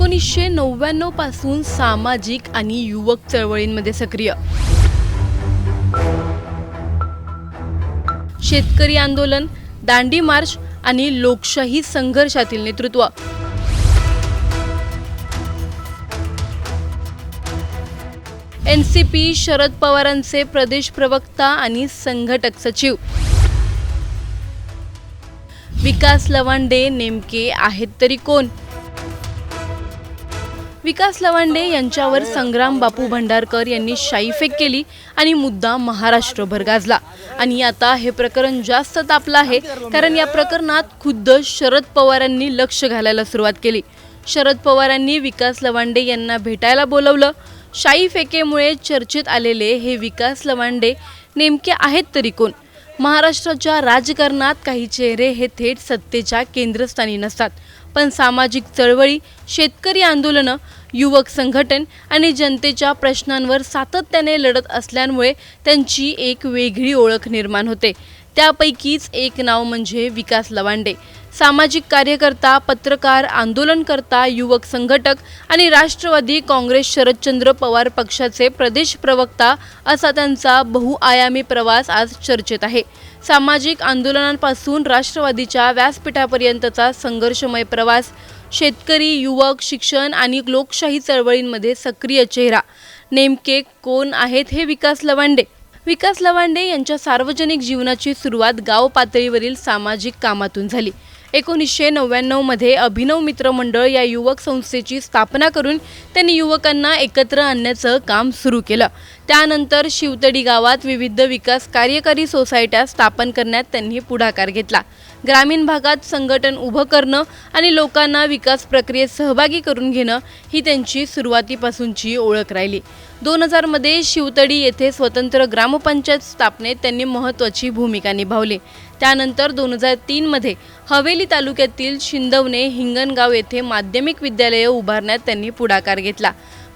1999 पासून सामाजिक आणि युवक चळवळींमध्ये सक्रिय. शेतकरी आंदोलन, दांडी मार्च आणि लोकशाही संघर्षातील नेतृत्व. एनसीपी शरद पवारांचे प्रदेश प्रवक्ता आणि संघटक सचिव. विकास लवांडे नेमके आहेत तरी कोण? विकास लवांडे यांच्यावर संग्राम बापू भंडारकर यांनी शाईफेक केली आणि मुद्दा महाराष्ट्रभर गाजला. आणि आता हे प्रकरण जास्त तापलं आहे कारण या प्रकरणात खुद्द शरद पवारांनी लक्ष घालायला सुरुवात केली. शरद पवारांनी विकास लवांडे यांना भेटायला बोलवलं. शाईफेकेमुळे चर्चेत आलेले हे विकास लवांडे नेमके आहेत तरी कोण? महाराष्ट्राच्या राजकारणात काही चेहरे हे थेट सत्तेच्या केंद्रस्थानी नसतात, पण सामाजिक चळवळी, शेतकरी आंदोलनं, युवक संघटन आणि जनतेच्या प्रश्नांवर सातत्याने लढत असल्यामुळे त्यांची एक वेगळी ओळख निर्माण होते. त्यापैकीच एक नाव म्हणजे विकास लवांडे. सामाजिक कार्यकर्ता, पत्रकार, आंदोलनकर्ता, युवक संघटक आणि राष्ट्रवादी काँग्रेस शरदचंद्र पवार पक्षाचे प्रदेश प्रवक्ता असा त्यांचा बहुआयामी प्रवास आज चर्चेत आहे. सामाजिक आंदोलनांपासून राष्ट्रवादीच्या व्यासपीठापर्यंतचा संघर्षमय प्रवास, शेतकरी, युवक, शिक्षण आणि लोकशाही चळवळींमध्ये सक्रिय चेहरा. नेमके कोण आहेत हे विकास लवांडे? विकास लवांडे यांच्या सार्वजनिक जीवनाची सुरुवात गाव पातळीवरील सामाजिक कामातून झाली. 1999 मध्ये अभिनव मित्र मंडळ या युवक संस्थेची स्थापना करून त्यांनी युवकांना एकत्र आणण्याचं काम सुरू केलं. त्यानंतर शिवतडी गावात विविध विकास कार्यकारी सोसायट्या स्थापन करण्यात त्यांनी पुढाकार घेतला. ग्रामीण भागात संघटन उभं करणं आणि लोकांना विकास प्रक्रियेत सहभागी करून घेणं ही त्यांची सुरुवातीपासूनची ओळख राहिली. 2000 मध्ये शिवतडी येथे स्वतंत्र ग्रामपंचायत स्थापनेत त्यांनी महत्त्वाची भूमिका निभावली. त्यानंतर 2003 मध्ये हवेली तालुक्यातील शिंदवणे, हिंगणगाव येथे माध्यमिक विद्यालय उभारण्यात त्यांनी पुढाकार घेतला.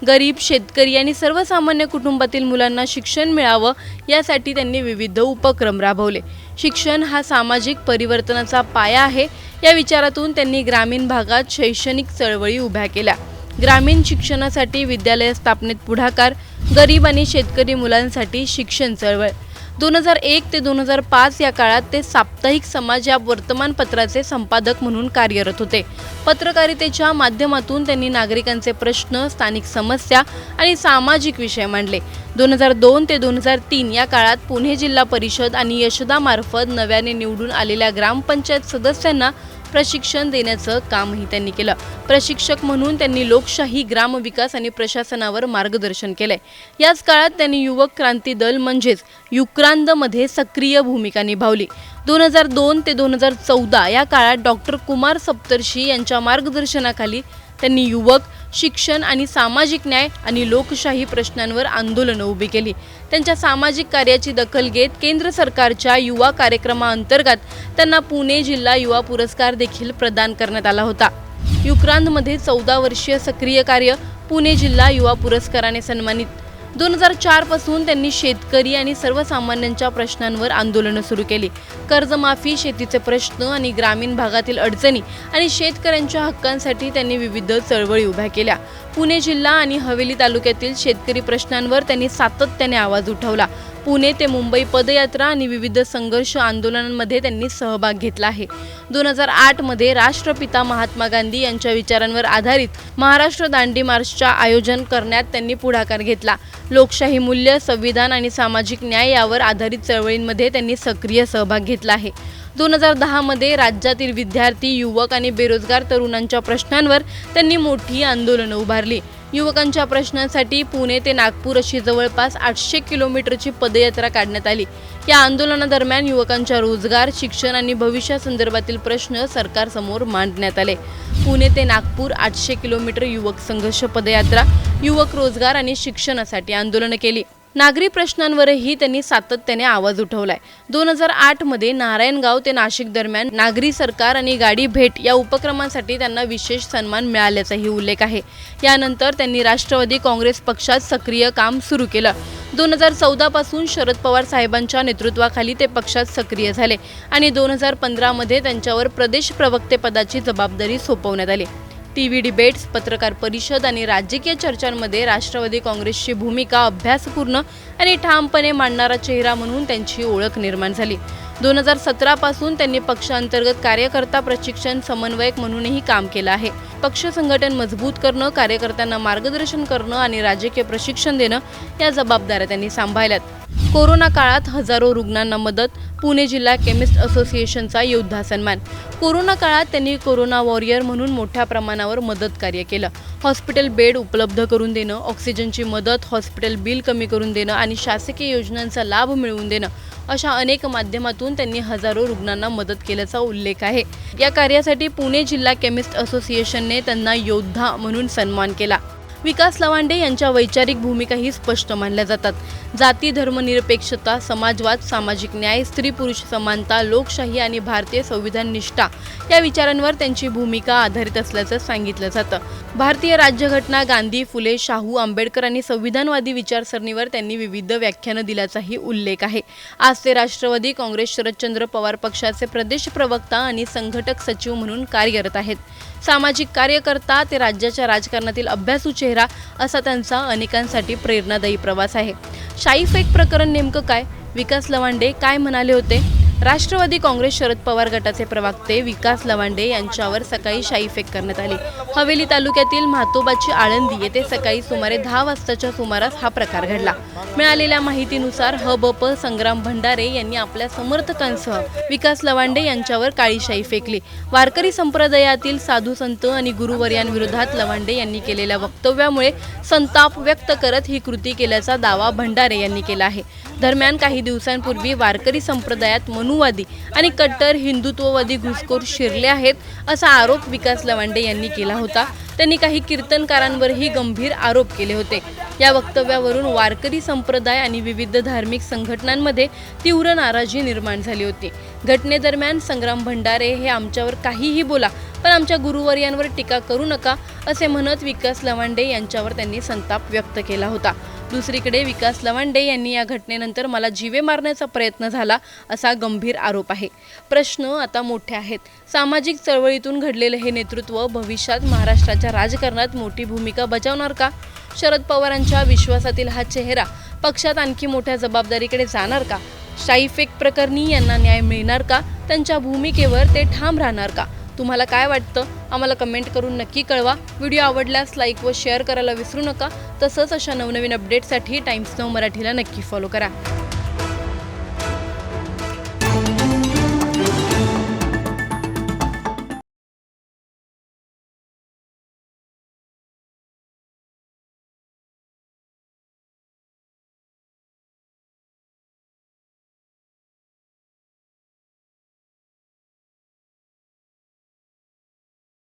गरीब, शेतकरी आणि सर्वसामान्य कुटुंबातील मुलांना शिक्षण मिळावं यासाठी त्यांनी विविध उपक्रम राबवले. शिक्षण हा सामाजिक परिवर्तनाचा पाया आहे या विचारातून त्यांनी ग्रामीण भागात शैक्षणिक चळवळी उभ्या केल्या. ग्रामीण शिक्षणासाठी विद्यालय स्थापनेत पुढाकार, गरीब आणि शेतकरी मुलांसाठी शिक्षण चळवळ. 2001 ते 2005 या काळात ते साप्ताहिक समाज या वर्तमानपत्राचे संपादक म्हणून कार्यरत होते. पत्रकारितेच्या माध्यमातून त्यांनी नागरिकांचे प्रश्न, स्थानिक समस्या आणि सामाजिक विषय मांडले. 2002 ते 2003 या काळात पुणे जिल्हा परिषद आणि यशदामार्फत नव्याने निवडून आलेल्या ग्रामपंचायत सदस्यांना प्रशिक्षण देण्याचं कामही त्यांनी केलं. प्रशिक्षक म्हणून त्यांनी लोकशाही, ग्रामविकास आणि प्रशासनावर मार्गदर्शन केलंय. याच काळात त्यांनी युवक क्रांती दल म्हणजेच युक्रांदमध्ये सक्रिय भूमिका निभावली. 2002 ते 2014 या काळात डॉक्टर कुमार सप्तर्षी यांच्या मार्गदर्शनाखाली त्यांनी युवक, शिक्षण आणि सामाजिक न्याय आणि लोकशाही प्रश्नांवर आंदोलनं उभी केली. त्यांच्या सामाजिक कार्याची दखल घेत केंद्र सरकारच्या युवा कार्यक्रमाअंतर्गत त्यांना पुणे जिल्हा युवा पुरस्कार देखील प्रदान करण्यात आला होता. युक्रांदमध्ये 14 वर्षीय सक्रिय कार्य, पुणे जिल्हा युवा पुरस्काराने सन्मानित. 2004 पासून त्यांनी शेतकरी आणि सर्वसामान्यांच्या प्रश्नांवर आंदोलनं सुरू केली. कर्जमाफी, शेतीचे प्रश्न आणि ग्रामीण भागातील अडचणी आणि शेतकऱ्यांच्या हक्कांसाठी त्यांनी विविध चळवळी उभ्या केल्या. पुणे जिल्हा आणि हवेली तालुक्यातील शेतकरी प्रश्नांवर त्यांनी सातत्याने आवाज उठवला. पुणे ते मुंबई पदयात्रा आणि विविध संघर्ष आंदोलनांमध्ये त्यांनी सहभाग घेतला आहे. 2008 मध्ये राष्ट्रपिता महात्मा गांधी यांच्या विचारांवर आधारित महाराष्ट्र दांडी मार्चच्या आयोजन करण्यात त्यांनी पुढाकार घेतला. लोकशाही मूल्य, संविधान आणि सामाजिक न्याय यावर आधारित चळवळींमध्ये त्यांनी सक्रिय सहभाग घेतला आहे. 2010 मध्ये राज्यातील विद्यार्थी, युवक आणि बेरोजगार तरुणांच्या प्रश्नांवर त्यांनी मोठी आंदोलनं उभारली. युवकांच्या प्रश्नांसाठी पुणे ते नागपूर अशी जवळपास 800 किलोमीटरची पदयात्रा काढण्यात आली. या आंदोलनादरम्यान युवकांच्या रोजगार, शिक्षण आणि भविष्यासंदर्भातील प्रश्न सरकारसमोर मांडण्यात आले. पुणे ते नागपूर 800 किलोमीटर युवक संघर्ष पदयात्रा, युवक रोजगार आणि शिक्षणासाठी आंदोलनं केली. नागरी प्रश्नांवरही त्यांनी सातत्याने आवाज उठवलाय. 2008 मध्ये नारायणगाव ते नाशिक दरम्यान नागरी सरकार आणि गाडी भेट या उपक्रमांसाठी त्यांना विशेष सन्मान मिळाल्याचाही उल्लेख आहे. यानंतर त्यांनी राष्ट्रवादी काँग्रेस पक्षात सक्रिय काम सुरू केलं. 2014 पासून शरद पवार साहेबांच्या नेतृत्वाखाली ते पक्षात सक्रिय झाले आणि 2015 मध्ये त्यांच्यावर प्रदेश प्रवक्तेपदाची जबाबदारी सोपवण्यात आली. टीव्ही डिबेट्स, पत्रकार परिषद आणि राजकीय चर्चांमध्ये राष्ट्रवादी काँग्रेसची भूमिका अभ्यासपूर्ण आणि ठामपणे मांडणारा चेहरा म्हणून त्यांची ओळख निर्माण झाली. 2017 पासून त्यांनी पक्षांतर्गत कार्यकर्ता प्रशिक्षण समन्वयक म्हणूनही काम केलं आहे. पक्ष संघटन मजबूत करणं, कार्यकर्त्यांना मार्गदर्शन करणं आणि राजकीय प्रशिक्षण देणं या जबाबदाऱ्या त्यांनी सांभाळल्यात. कोरोना काळात हजारो रुग्णांना मदत, पुणे जिल्हा केमिस्ट असोसिएशनचा योद्धा सन्मान. कोरोना काळात त्यांनी कोरोना वॉरियर म्हणून मोठ्या प्रमाणावर मदत कार्य केलं. हॉस्पिटल बेड उपलब्ध करून देणं, ऑक्सिजनची मदत, हॉस्पिटल बिल कमी करून देणं आणि शासकीय योजनांचा लाभ मिळवून देणं अशा अनेक माध्यमातून त्यांनी हजारो रुग्णांना मदत केल्याचा उल्लेख आहे. या कार्यासाठी पुणे जिल्हा केमिस्ट असोसिएशनने त्यांना योद्धा म्हणून सन्मान केला. विकास लवांडे यांच्या वैचारिक भूमिकाही स्पष्ट मानल्या जातात. जाती, धर्मनिरपेक्षता, समाजवाद, सामाजिक न्याय, स्त्री पुरुष समानता, लोकशाही आणि भारतीय संविधान निष्ठा या विचारांवर त्यांची भूमिका आधारित असल्याचं सांगितलं जातं. भारतीय राज्यघटना, गांधी, फुले, शाहू, आंबेडकर आणि संविधानवादी विचारसरणीवर त्यांनी विविध व्याख्यानं दिल्याचाही उल्लेख आहे. आज ते राष्ट्रवादी काँग्रेस शरदचंद्र पवार पक्षाचे प्रदेश प्रवक्ता आणि संघटक सचिव म्हणून कार्यरत आहेत. सामाजिक कार्यकर्ता ते राज्याच्या राजकारणातील अभ्यासू चेहरा असा त्यांचा अनेकांसाठी प्रेरणादायी प्रवास आहे. शाईफेक प्रकरण नेमकं काय? विकास लवांडे काय म्हणाले होते? राष्ट्रवादी काँग्रेस शरद पवार गटाचे प्रवक्ते विकास लवांडे यांच्यावर सकाळी शाईफेक करण्यात आली. हवेली तालुक्यातील म्हातोबाची आळंदी येथे सकाळी सुमारे 10 वाजताच्या सुमारास हा प्रकार घडला. मिळालेल्या माहितीनुसार हबप संग्राम भंडारे यांनी आपल्या समर्थकांसह विकास लवांडे यांच्यावर काळी शाई फेकली. वारकरी संप्रदायातील साधू संत आणि गुरुवर्यांविरोधात लवांडे यांनी केलेल्या वक्तव्यामुळे संताप व्यक्त करत ही कृती केल्याचा दावा भंडारे यांनी केला आहे. दरम्यान काही दिवसांपूर्वी वारकरी संप्रदायात मनुवादी आणि कट्टर हिंदुत्ववादी घुसखोर शिरले आहेत असा आरोप विकास लवांडे यांनी केला होता. त्यांनी काही कीर्तनकारांवरही गंभीर आरोप केले होते. या वक्तव्यावरून वारकरी संप्रदाय आणि विविध धार्मिक संघटनांमध्ये तीव्र नाराजी निर्माण झाली होती. घटनेदरम्यान संग्राम भंडारे हे आमच्यावर काहीही बोला पण आमच्या गुरुवर्यांवर टीका करू नका असे म्हणत विकास लवांडे यांच्यावर त्यांनी संताप व्यक्त केला होता. दुसरीकडे विकास लवांडे यांनी या घटनेनंतर मला जीवे मारण्याचा प्रयत्न झाला असा गंभीर आरोप आहे. प्रश्न आता मोठे आहेत. सामाजिक चळवळीतून घडलेले हे नेतृत्व भविष्यात महाराष्ट्राच्या राजकारणात मोठी भूमिका बजावणार का? शरद पवारांच्या विश्वासातील हा चेहरा पक्षात आणखी मोठ्या जबाबदारीकडे जाणार का? शाईफेक प्रकरणी यांना न्याय मिळणार का? त्यांच्या भूमिकेवर ते ठाम राहणार का? तुम्हाला काय वाटतं? आम्हाला कमेंट करून नक्की कळवा. व्हिडिओ आवडल्यास लाईक व शेअर करायला विसरू नका. तसंच अशा नवनवीन अपडेटसाठी टाइम्स नाऊ मराठीला नक्की फॉलो करा.